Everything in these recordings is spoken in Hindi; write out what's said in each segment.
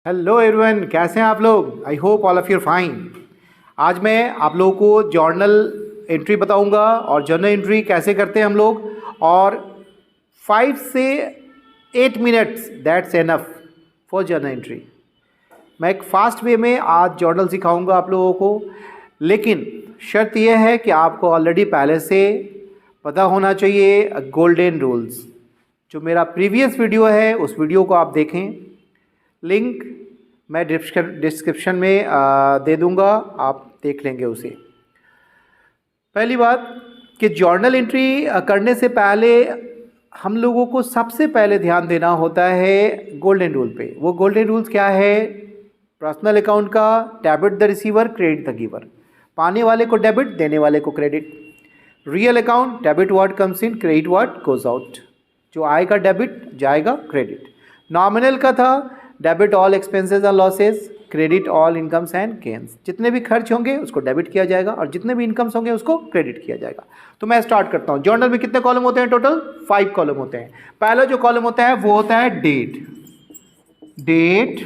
हेलो एवरीवन, कैसे हैं आप लोग? I hope all of you fine. आज मैं आप लोगों को जर्नल एंट्री बताऊंगा और जर्नल एंट्री कैसे करते हैं हम लोग, और 5 से 8 minutes that's enough for journal entry. मैं एक फास्ट वे में आज जर्नल सिखाऊंगा आप लोगों को, लेकिन शर्त यह है कि आपको ऑलरेडी पहले से पता होना चाहिए गोल्डन रूल्स। जो मेरा प्रीवियस वीडियो है उस वीडियो को आप देखें, लिंक मैं डिस्क्रिप्शन में दे दूंगा, आप देख लेंगे उसे। पहली बात कि जर्नल एंट्री करने से पहले हम लोगों को सबसे पहले ध्यान देना होता है गोल्डन रूल पे। वो गोल्डन रूल्स क्या है? पर्सनल अकाउंट का debit the receiver, credit the giver. पाने वाले को डेबिट, देने वाले को credit. Real account debit what comes in, credit what goes out. जो आएगा डेबिट, जाएगा क्रेडिट। नॉमिनल का था डेबिट ऑल एक्सपेंसेस और losses, credit all incomes and gains. जितने भी खर्च होंगे उसको डेबिट किया जाएगा और जितने भी इनकम्स होंगे उसको क्रेडिट किया जाएगा। तो मैं स्टार्ट करता हूं। जर्नल में कितने कॉलम होते हैं? टोटल 5 कॉलम होते हैं। पहला जो कॉलम होता है वो होता है डेट। डेट,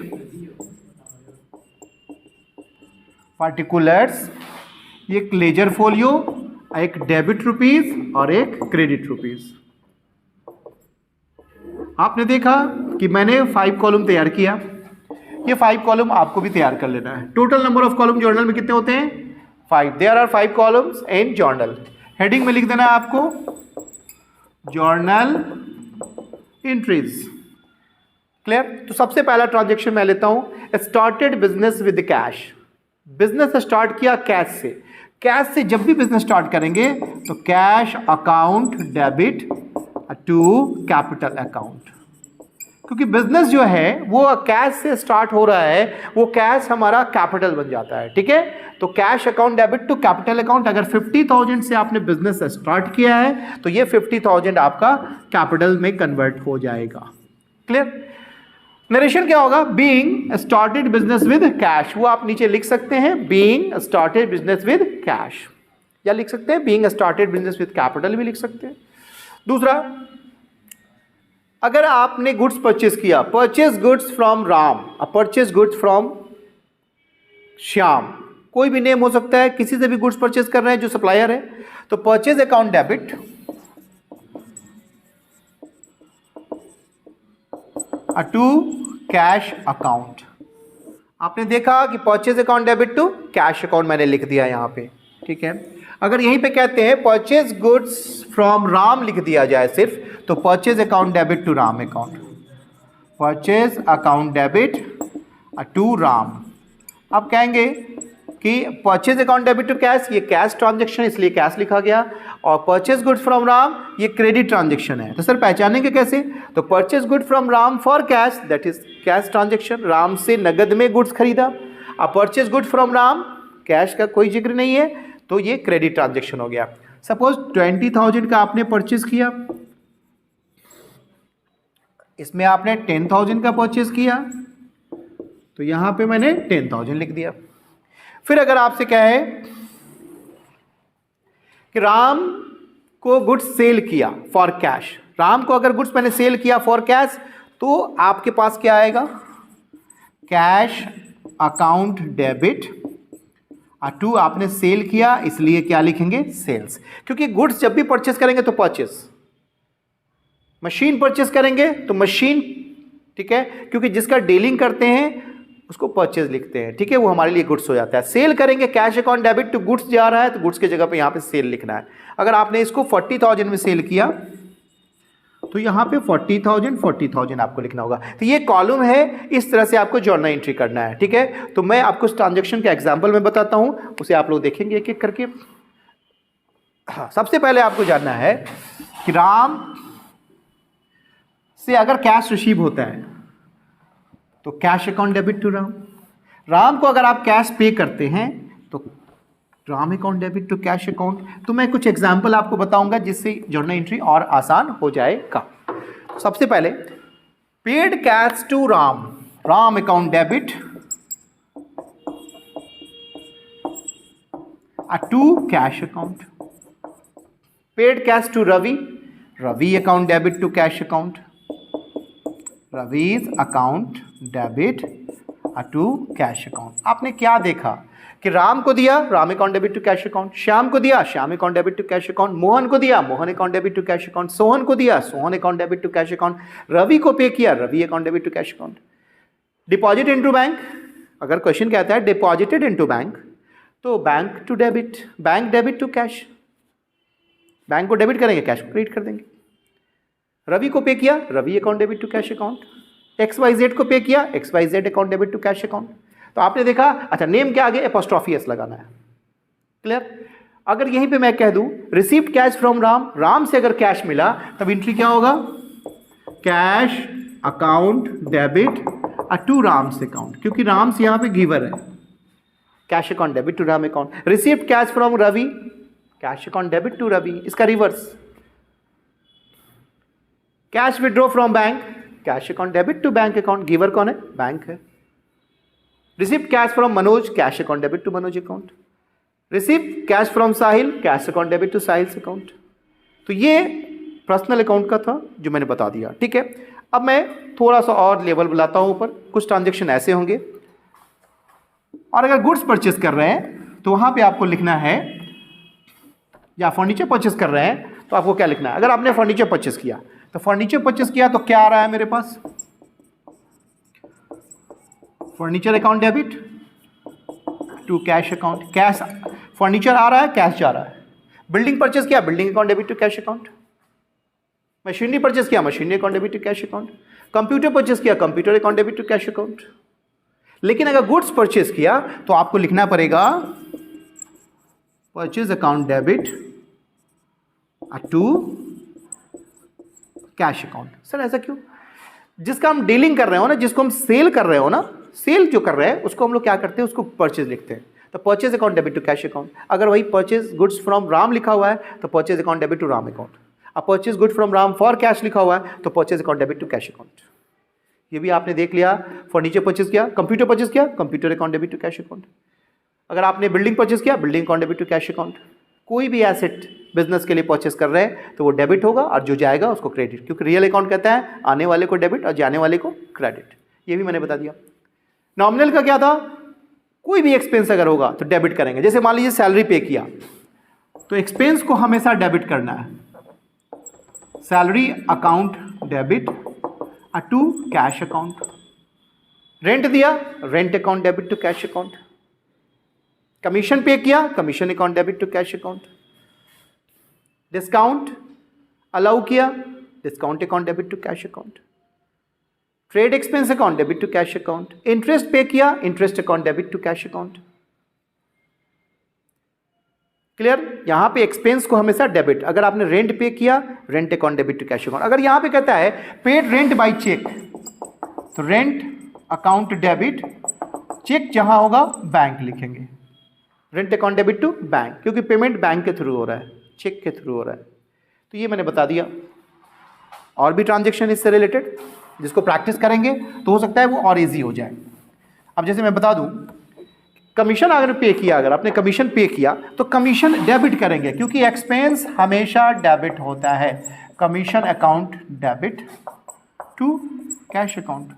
पार्टिकुलर्स, एक लेजर फोलियो, एक डेबिट रुपीज और एक क्रेडिट रुपीज। आपने देखा कि मैंने 5 कॉलम तैयार किया। ये 5 कॉलम आपको भी तैयार कर लेना है। Total number of column journal में कितने होते हैं? 5। There are 5 columns in journal. Heading में लिख देना है आपको जर्नल एंट्रीज। क्लियर? तो सबसे पहला ट्रांजेक्शन मैं लेता हूं, started business with cash. Business start किया कैश से। कैश से जब भी बिजनेस स्टार्ट करेंगे तो cash account debit to capital account, क्योंकि बिजनेस जो है वो कैश से स्टार्ट हो रहा है, वो कैश हमारा कैपिटल बन जाता है। ठीक है, तो cash account debit to capital account. अगर 50,000 से आपने बिजनेस स्टार्ट किया है तो ये 50,000 आपका कैपिटल में कन्वर्ट हो जाएगा। क्लियर? नरेशन क्या होगा? Being started business with cash, वो आप नीचे लिख सकते हैं being started business with cash, या लिख सकते हैं being started business with capital भी लिख सकते हैं। दूसरा, अगर आपने गुड्स परचेज किया, purchase goods from Ram, purchase goods from Shyam, कोई भी नेम हो सकता है, किसी से भी गुड्स परचेज कर रहे हैं जो सप्लायर है, तो purchase account debit to cash account. आपने देखा कि purchase account debit to cash account मैंने लिख दिया यहां पे। ठीक है, अगर यहीं पे कहते हैं परचेज गुड्स फ्रॉम राम लिख दिया जाए सिर्फ, तो purchase account debit to Ram account, purchase account debit to Ram. अब कहेंगे कि purchase account debit to cash, ये कैश ट्रांजेक्शन इसलिए कैश लिखा गया, और परचेज गुड्स फ्रॉम राम ये क्रेडिट ट्रांजेक्शन है। तो सर पहचानेंगे कैसे? तो purchase good from Ram for cash, that is cash transaction. Ram से नगद में गुड्स खरीदा। अब purchase good from Ram, cash का कोई जिक्र नहीं है, तो ये क्रेडिट ट्रांजेक्शन हो गया। सपोज 20,000 का आपने परचेज किया, इसमें आपने 10,000 का परचेज किया, तो यहां पे मैंने 10,000 लिख दिया। फिर अगर आपसे कहे कि राम को गुड्स सेल किया फॉर कैश, राम को अगर गुड्स मैंने सेल किया फॉर कैश, तो आपके पास क्या आएगा? कैश अकाउंट डेबिट टू, आपने सेल किया इसलिए क्या लिखेंगे? सेल्स। क्योंकि गुड्स जब भी परचेस करेंगे तो परचेस, मशीन परचेस करेंगे तो मशीन, ठीक है, क्योंकि जिसका डीलिंग करते हैं उसको परचेज लिखते हैं। ठीक है, वो हमारे लिए गुड्स हो जाता है। सेल करेंगे cash account debit to goods जा रहा है, तो गुड्स की जगह पे यहां पे सेल लिखना है। अगर आपने इसको 40,000 में सेल किया तो यहां पे 40,000 आपको लिखना होगा। तो ये कॉलम है, इस तरह से आपको जर्नल एंट्री करना है। ठीक है, तो मैं आपको ट्रांजेक्शन का एग्जांपल में बताता हूं, उसे आप लोग देखेंगे एक एक करके। सबसे पहले आपको जानना है कि राम से अगर कैश रिसीव होता है तो cash account debit to Ram. Ram को अगर आप कैश पे करते हैं तो Ram account debit to cash account. तो मैं कुछ एग्जांपल आपको बताऊंगा जिससे जर्नल एंट्री और आसान हो जाएगा। सबसे पहले paid cash to Ram, Ram account debit to cash account. Paid cash to Ravi, Ravi account debit to cash account, Ravi's account debit to cash account. आपने क्या देखा कि राम को दिया, Ram account debit to cash account, Shyam को दिया, Shyam account debit to cash account, Mohan को दिया, Mohan account debit to cash account, Sohan को दिया, Sohan account debit to cash account, Ravi को पे किया, Ravi account debit to cash account. Deposit into bank, अगर क्वेश्चन कहता है डिपॉजिटेड इनटू बैंक, तो bank to debit, bank debit to cash, bank को डेबिट करेंगे, कैश को क्रेडिट कर देंगे। रवि को पे किया, Ravi account debit to cash account, XYZ को पे किया, XYZ account debit to cash account. तो आपने देखा, अच्छा नेम के आगे एपोस्ट्रोफी एस लगाना है, क्लियर। अगर यहीं पे मैं कह दूं received cash from Ram, Ram से अगर कैश मिला तब एंट्री क्या होगा, cash account debit to Ram's account, क्योंकि राम्स यहां पे गिवर है, cash account debit to Ram account. Received cash from Ravi, cash account debit to Ravi, इसका reverse. Cash withdraw from bank, cash account debit to bank account, giver कौन है, बैंक है। Received cash from Manoj, cash account debit to Manoj account. Received cash from Sahil, cash account debit to Sahil account. तो ये पर्सनल अकाउंट का था जो मैंने बता दिया, ठीक है। अब मैं थोड़ा सा और लेवल बुलाता हूं ऊपर, कुछ ट्रांजेक्शन ऐसे होंगे। और अगर गुड्स परचेस कर रहे हैं तो वहां पे आपको लिखना है, या फर्नीचर परचेस कर रहे हैं तो आपको क्या लिखना है। अगर आपने फर्नीचर परचेस किया तो फर्नीचर परचेस किया तो क्या आ रहा है मेरे पास, furniture account debit to cash account, cash furniture आ रहा है, कैश जा रहा है। बिल्डिंग परचेस किया, building account debit to cash account. Machinery purchase किया, machinery account debit to cash account. Computer purchase किया, computer account debit to cash account. लेकिन अगर गुड्स परचेस किया तो आपको लिखना पड़ेगा purchase account debit to cash account. Sir ऐसा क्यों, जिसका हम डीलिंग कर रहे हो ना, जिसको हम सेल कर रहे हो ना, सेल जो कर रहे हैं उसको हम लोग क्या करते हैं, उसको परचेज लिखते हैं। तो purchase account debit to cash account. अगर वही परचेज गुड्स फ्रॉम राम लिखा हुआ है तो purchase account debit to Ram account. अब purchase good from Ram for cash लिखा हुआ है तो purchase account debit to cash account. ये भी आपने देख लिया। फर्नीचर परचेज किया, कंप्यूटर परचेज किया, computer account debit to cash account. अगर आपने बिल्डिंग परचेज किया, building account debit to cash account. कोई भी एसेट बिजनेस के लिए परचेस कर रहे हैं तो वो डेबिट होगा और जो जाएगा उसको क्रेडिट, क्योंकि रियल अकाउंट कहता है आने वाले को डेबिट और जाने वाले को क्रेडिट। ये भी मैंने बता दिया। नॉमिनल का क्या था, कोई भी एक्सपेंस अगर होगा तो डेबिट करेंगे। जैसे मान लीजिए सैलरी पे किया तो एक्सपेंस को हमेशा डेबिट करना है, salary account debit to cash account. Rent दिया, rent account debit to cash account. Commission pay किया, commission account debit to cash account. Discount allow किया, discount account debit to cash account. Trade expense account debit to cash account. Interest pay किया, interest account debit to cash account. Clear. यहां पे एक्सपेंस को हमेशा डेबिट। अगर आपने रेंट पे किया, rent account debit to cash account. अगर यहां पे कहता है पेड रेंट बाय चेक तो रेंट अकाउंट डेबिट, चेक जहां होगा बैंक लिखेंगे, rent account debit to bank, क्योंकि पेमेंट बैंक के थ्रू हो रहा है, चेक के थ्रू हो रहा है। तो ये मैंने बता दिया। और भी ट्रांजेक्शन इससे रिलेटेड जिसको प्रैक्टिस करेंगे तो हो सकता है वो और इजी हो जाए। अब जैसे मैं बता दूं, कमीशन अगर पे किया, अगर आपने कमीशन पे किया तो कमीशन डेबिट करेंगे, क्योंकि एक्सपेंस हमेशा डेबिट होता है। Commission account debit to cash account.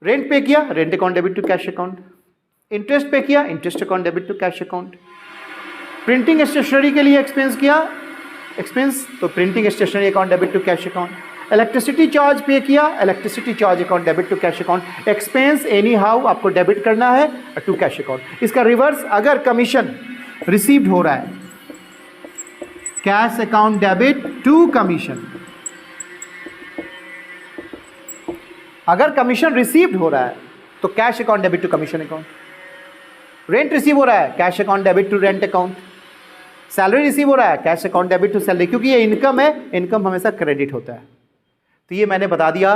Rent pay किया, rent account debit to cash account. Interest pay किया, interest account debit to cash account. Printing stationery के लिए एक्सपेंस किया, एक्सपेंस तो printing stationery account debit to cash account. Electricity charge pay किया, electricity charge account debit to cash account. Expense anyhow आपको डेबिट करना है टू कैश अकाउंट। इसका रिवर्स, अगर कमीशन रिसीव्ड हो रहा है, cash account debit to commission. अगर कमीशन रिसीव्ड हो रहा है तो cash account debit to commission account. Rent receive हो रहा है, cash account debit to rent account. Salary receive हो रहा है, cash account debit to salary, क्योंकि ये इनकम है, इनकम हमेशा क्रेडिट होता है। तो ये मैंने बता दिया।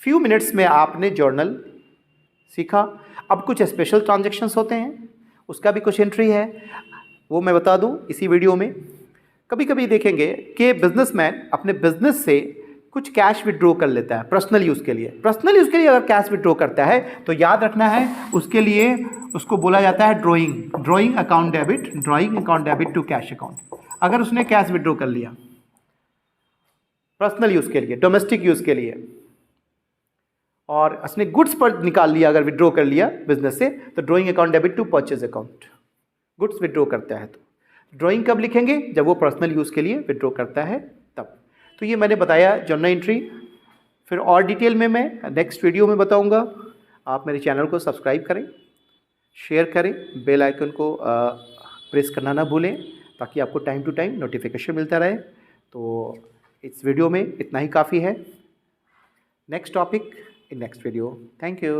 फ्यू मिनट्स में आपने जर्नल सीखा। अब कुछ स्पेशल ट्रांजैक्शंस होते हैं, उसका भी कुछ एंट्री है, वो मैं बता दूं इसी वीडियो में। कभी कभी देखेंगे कि बिजनेसमैन अपने बिजनेस से कुछ कैश विड्रॉ कर लेता है पर्सनल यूज़ के लिए। पर्सनल यूज़ के लिए अगर कैश विड्रॉ करता है तो याद रखना है उसके लिए उसको बोला जाता है drawing account debit, drawing account debit to cash account. अगर उसने कैश विड्रॉ कर लिया पर्सनल यूज़ के लिए, डोमेस्टिक यूज़ के लिए, और उसने गुड्स पर निकाल लिया, अगर विड्रॉ कर लिया बिजनेस से, तो drawing account debit to purchase account. Goods withdraw करता है तो ड्रॉइंग कब लिखेंगे? जब वो पर्सनल यूज़ के लिए विड्रॉ करता है तब। तो ये मैंने बताया जर्नल एंट्री। फिर और डिटेल में मैं नेक्स्ट वीडियो में बताऊंगा। आप मेरे चैनल को सब्सक्राइब करें, शेयर करें, बेल आइकन को प्रेस करना ना भूलें, ताकि आपको टाइम टू टाइम नोटिफिकेशन मिलता रहे। तो इस वीडियो में इतना ही काफ़ी है। Next topic in next video. Thank you.